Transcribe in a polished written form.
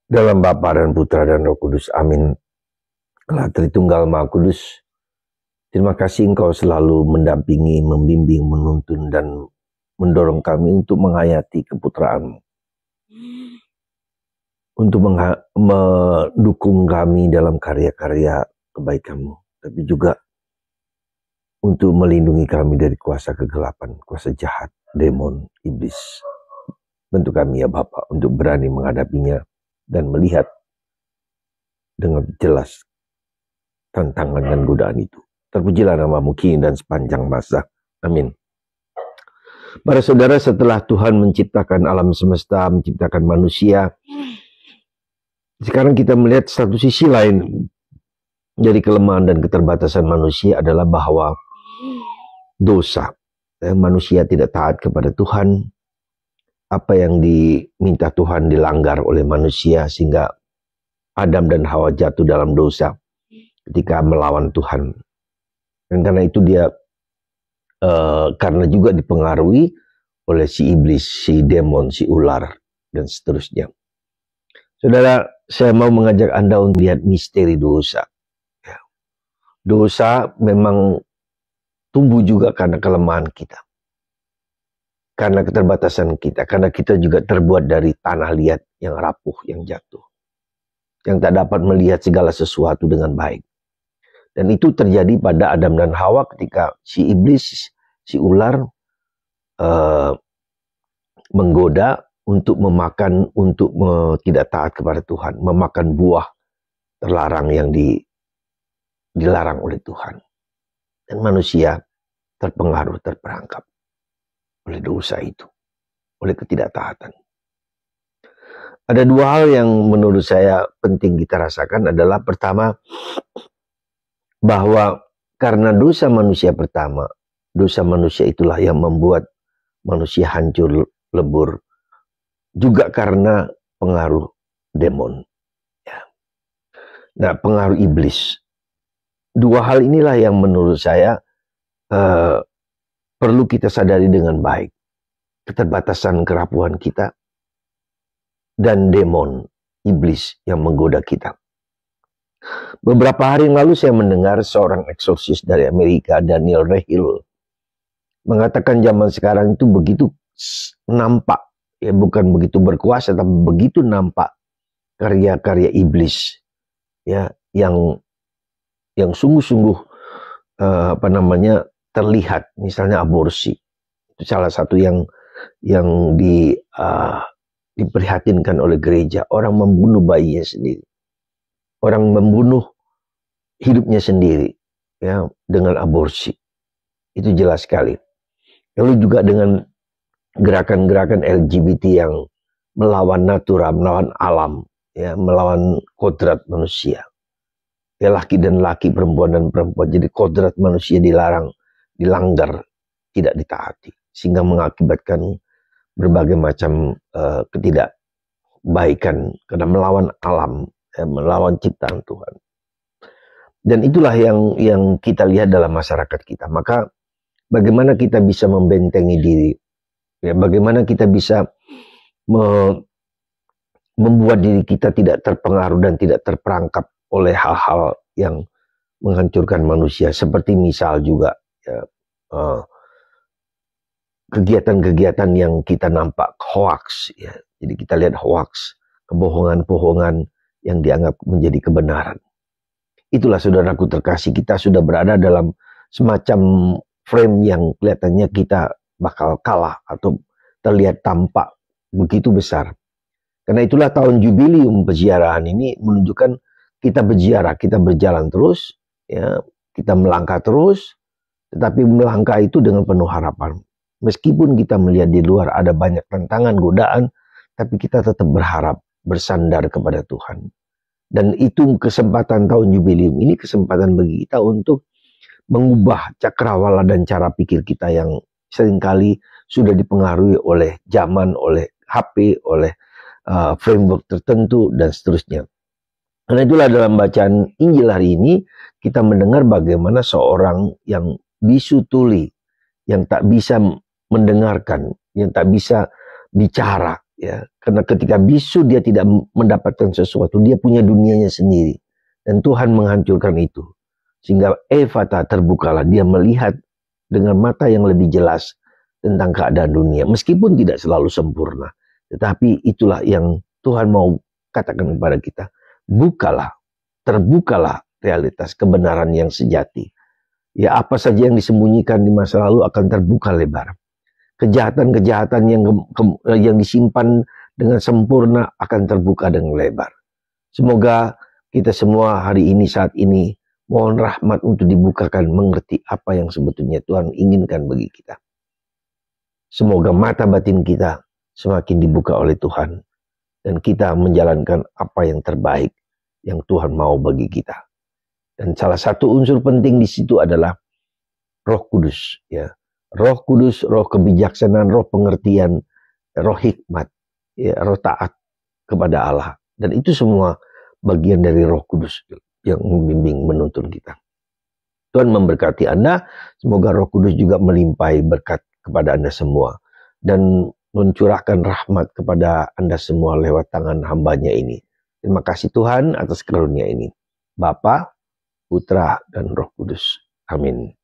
Dalam Bapa dan Putra dan Roh Kudus, amin. Allah Tritunggal Maha Kudus, terima kasih Engkau selalu mendampingi, membimbing, menuntun, dan mendorong kami untuk menghayati keputraan-Mu, untuk mendukung kami dalam karya-karya kebaikan-Mu, tapi juga untuk melindungi kami dari kuasa kegelapan, kuasa jahat, demon, iblis. Bantu kami ya Bapa untuk berani menghadapinya dan melihat dengan jelas tantangan dan godaan itu. Terpujilah nama-Mu kini dan sepanjang masa. Amin. Para saudara, setelah Tuhan menciptakan alam semesta, menciptakan manusia, sekarang kita melihat satu sisi lain dari kelemahan dan keterbatasan manusia adalah bahwa dosa. Manusia tidak taat kepada Tuhan. Apa yang diminta Tuhan dilanggar oleh manusia sehingga Adam dan Hawa jatuh dalam dosa ketika melawan Tuhan. Dan karena itu dia karena juga dipengaruhi oleh si iblis, si demon, si ular, dan seterusnya. Saudara, saya mau mengajak Anda untuk lihat misteri dosa. Dosa memang tumbuh juga karena kelemahan kita. Karena keterbatasan kita. Karena kita juga terbuat dari tanah liat yang rapuh, yang jatuh. Yang tak dapat melihat segala sesuatu dengan baik. Dan itu terjadi pada Adam dan Hawa ketika si iblis, si ular menggoda untuk memakan, untuk tidak taat kepada Tuhan. Memakan buah terlarang yang dilarang oleh Tuhan. Dan manusia terpengaruh, terperangkap oleh dosa itu, oleh ketidaktaatan. Ada dua hal yang menurut saya penting kita rasakan adalah pertama, bahwa karena dosa manusia pertama, dosa manusia itulah yang membuat manusia hancur lebur, juga karena pengaruh demon. Nah, pengaruh iblis. Dua hal inilah yang menurut saya perlu kita sadari dengan baik. Keterbatasan kerapuhan kita dan demon, iblis yang menggoda kita. Beberapa hari yang lalu saya mendengar seorang eksorsis dari Amerika, Daniel Rahil, mengatakan zaman sekarang itu begitu nampak, ya bukan begitu berkuasa, tapi begitu nampak karya-karya iblis, ya yang sungguh-sungguh terlihat, misalnya aborsi. Itu salah satu yang diprihatinkan oleh gereja. Orang membunuh bayinya sendiri. Orang membunuh hidupnya sendiri, ya, dengan aborsi. Itu jelas sekali. Lalu juga dengan gerakan-gerakan LGBT yang melawan natura, melawan alam, ya, melawan kodrat manusia. Ya, laki dan laki, perempuan dan perempuan. Jadi kodrat manusia dilarang, dilanggar, tidak ditaati. Sehingga mengakibatkan berbagai macam ketidakbaikan. Karena melawan alam, melawan ciptaan Tuhan. Dan itulah yang kita lihat dalam masyarakat kita. Maka bagaimana kita bisa membentengi diri? Ya, bagaimana kita bisa membuat diri kita tidak terpengaruh dan tidak terperangkap oleh hal-hal yang menghancurkan manusia. Seperti misal juga ya, kegiatan-kegiatan yang kita nampak hoax. Ya. Jadi kita lihat hoax, kebohongan-kebohongan yang dianggap menjadi kebenaran. Itulah saudaraku terkasih, kita sudah berada dalam semacam frame yang kelihatannya kita bakal kalah atau terlihat tampak begitu besar. Karena itulah tahun jubilium peziarahan ini menunjukkan kita berziarah, kita berjalan terus, ya, kita melangkah terus, tetapi melangkah itu dengan penuh harapan. Meskipun kita melihat di luar ada banyak tantangan, godaan, tapi kita tetap berharap, bersandar kepada Tuhan. Dan itu kesempatan tahun jubilium ini, kesempatan bagi kita untuk mengubah cakrawala dan cara pikir kita yang seringkali sudah dipengaruhi oleh zaman, oleh HP, oleh framework tertentu, dan seterusnya. Karena itulah dalam bacaan Injil hari ini, kita mendengar bagaimana seorang yang bisu tuli, yang tak bisa mendengarkan, yang tak bisa bicara, ya. Karena ketika bisu dia tidak mendapatkan sesuatu, dia punya dunianya sendiri. Dan Tuhan menghancurkan itu. Sehingga Evata terbukalah, dia melihat dengan mata yang lebih jelas tentang keadaan dunia. Meskipun tidak selalu sempurna. Tetapi itulah yang Tuhan mau katakan kepada kita. Bukalah, terbukalah realitas kebenaran yang sejati. Ya, apa saja yang disembunyikan di masa lalu akan terbuka lebar. Kejahatan-kejahatan yang disimpan dengan sempurna akan terbuka dengan lebar. Semoga kita semua hari ini, saat ini, mohon rahmat untuk dibukakan, mengerti apa yang sebetulnya Tuhan inginkan bagi kita. Semoga mata batin kita semakin dibuka oleh Tuhan, dan kita menjalankan apa yang terbaik yang Tuhan mau bagi kita. Dan salah satu unsur penting di situ adalah Roh Kudus, ya. Roh Kudus, roh kebijaksanaan, roh pengertian, roh hikmat, ya, roh taat kepada Allah. Dan itu semua bagian dari Roh Kudus yang membimbing, menuntun kita. Tuhan memberkati Anda, semoga Roh Kudus juga melimpahi berkat kepada Anda semua dan mencurahkan rahmat kepada Anda semua lewat tangan hambanya ini. Terima kasih Tuhan atas karunia ini. Bapa, Putra, dan Roh Kudus. Amin.